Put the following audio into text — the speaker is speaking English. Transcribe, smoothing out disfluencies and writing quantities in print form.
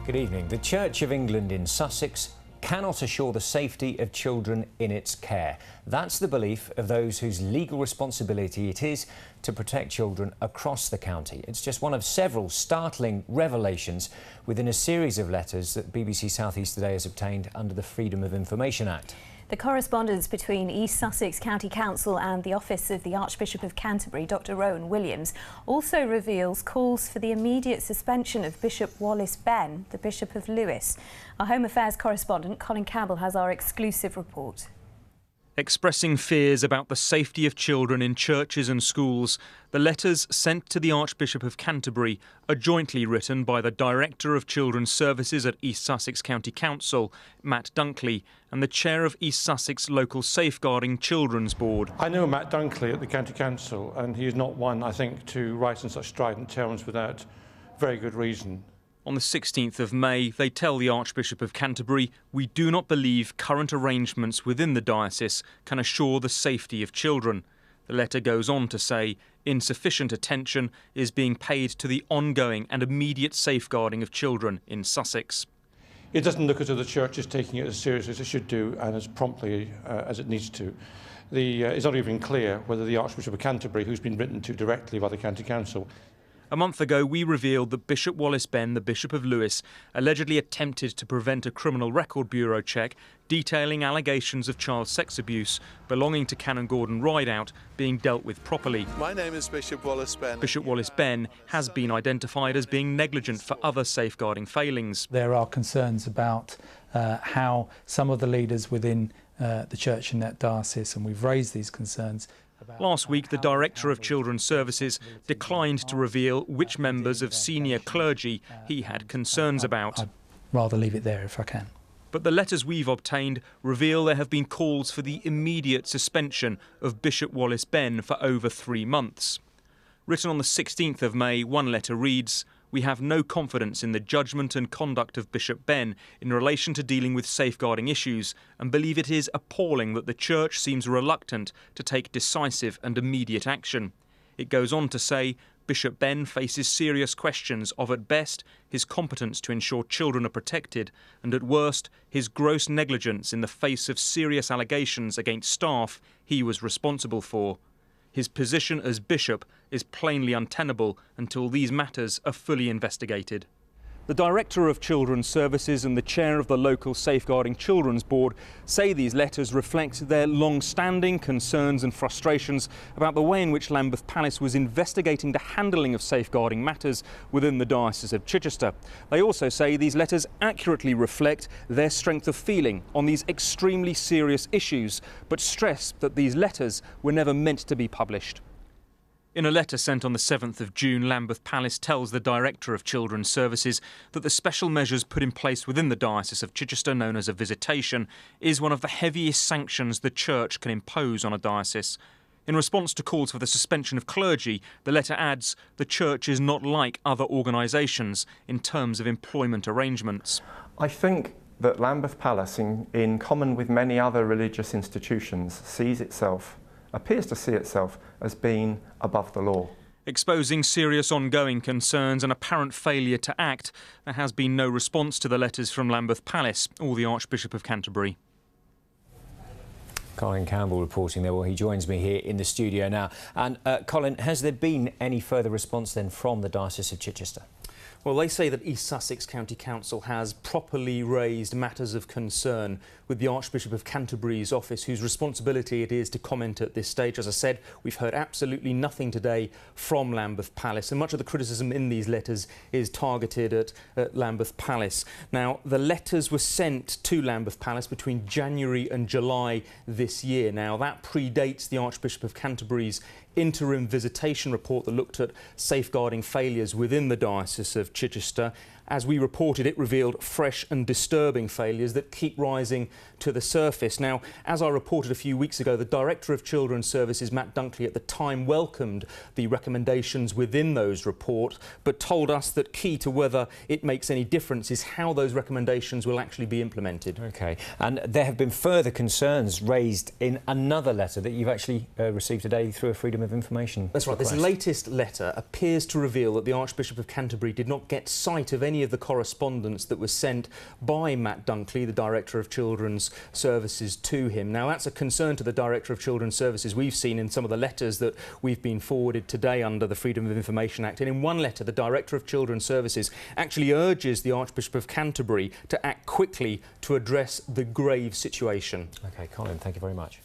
Good evening. The Church of England in Sussex cannot assure the safety of children in its care. That's the belief of those whose legal responsibility it is to protect children across the county. It's just one of several startling revelations within a series of letters that BBC South East Today has obtained under the Freedom of Information Act. The correspondence between East Sussex County Council and the Office of the Archbishop of Canterbury, Dr Rowan Williams, also reveals calls for the immediate suspension of Bishop Wallace Benn, the Bishop of Lewes. Our Home Affairs correspondent Colin Campbell has our exclusive report. Expressing fears about the safety of children in churches and schools, the letters sent to the Archbishop of Canterbury are jointly written by the Director of Children's Services at East Sussex County Council, Matt Dunkley, and the Chair of East Sussex Local Safeguarding Children's Board. I know Matt Dunkley at the County Council, and he is not one, I think, to write in such strident terms without very good reason. On the 16th of May, they tell the Archbishop of Canterbury, "We do not believe current arrangements within the diocese can assure the safety of children." The letter goes on to say, insufficient attention is being paid to the ongoing and immediate safeguarding of children in Sussex. It doesn't look as though the Church is taking it as seriously as it should do and as promptly as it needs to. It's not even clear whether the Archbishop of Canterbury, who's been written to directly by the County Council. A month ago, we revealed that Bishop Wallace Benn, the Bishop of Lewes, allegedly attempted to prevent a Criminal Record Bureau check detailing allegations of child sex abuse belonging to Canon Gordon Rideout being dealt with properly. My name is Bishop Wallace Benn. Bishop Wallace Benn has been identified as being negligent for other safeguarding failings. There are concerns about how some of the leaders within the church in that diocese, and we've raised these concerns. Last week, the Director of Children's Services declined to reveal which members of senior clergy he had concerns about. I'd rather leave it there if I can. But the letters we've obtained reveal there have been calls for the immediate suspension of Bishop Wallace Benn for over 3 months. Written on the 16th of May, one letter reads, "We have no confidence in the judgment and conduct of Bishop Benn in relation to dealing with safeguarding issues and believe it is appalling that the Church seems reluctant to take decisive and immediate action." It goes on to say, Bishop Benn faces serious questions of, at best, his competence to ensure children are protected, and at worst, his gross negligence in the face of serious allegations against staff he was responsible for. His position as bishop is plainly untenable until these matters are fully investigated. The Director of Children's Services and the Chair of the Local Safeguarding Children's Board say these letters reflect their long-standing concerns and frustrations about the way in which Lambeth Palace was investigating the handling of safeguarding matters within the Diocese of Chichester. They also say these letters accurately reflect their strength of feeling on these extremely serious issues, but stress that these letters were never meant to be published. In a letter sent on the 7th of June, Lambeth Palace tells the Director of Children's Services that the special measures put in place within the Diocese of Chichester, known as a visitation, is one of the heaviest sanctions the Church can impose on a diocese. In response to calls for the suspension of clergy, the letter adds, the Church is not like other organisations in terms of employment arrangements. I think that Lambeth Palace, in common with many other religious institutions, appears to see itself as being above the law. Exposing serious ongoing concerns and apparent failure to act, there has been no response to the letters from Lambeth Palace or the Archbishop of Canterbury. Colin Campbell reporting there. Well, he joins me here in the studio now. And Colin, has there been any further response then from the Diocese of Chichester? Well, they say that East Sussex County Council has properly raised matters of concern with the Archbishop of Canterbury's office, whose responsibility it is to comment at this stage. As I said, we've heard absolutely nothing today from Lambeth Palace, and much of the criticism in these letters is targeted at Lambeth Palace. Now, the letters were sent to Lambeth Palace between January and July this year. Now, that predates the Archbishop of Canterbury's interim visitation report that looked at safeguarding failures within the Diocese of Chichester. As we reported, it revealed fresh and disturbing failures that keep rising to the surface. Now, as I reported a few weeks ago, the Director of Children's Services, Matt Dunkley, at the time welcomed the recommendations within those reports, but told us that key to whether it makes any difference is how those recommendations will actually be implemented. OK. And there have been further concerns raised in another letter that you've actually received today through a Freedom of Information That's right. request. This latest letter appears to reveal that the Archbishop of Canterbury did not get sight of any any of the correspondence that was sent by Matt Dunkley, the Director of Children's Services, to him. Now, that's a concern to the Director of Children's Services. We've seen in some of the letters that we've been forwarded today under the Freedom of Information Act. And in one letter, the Director of Children's Services actually urges the Archbishop of Canterbury to act quickly to address the grave situation. OK, Colin, thank you very much.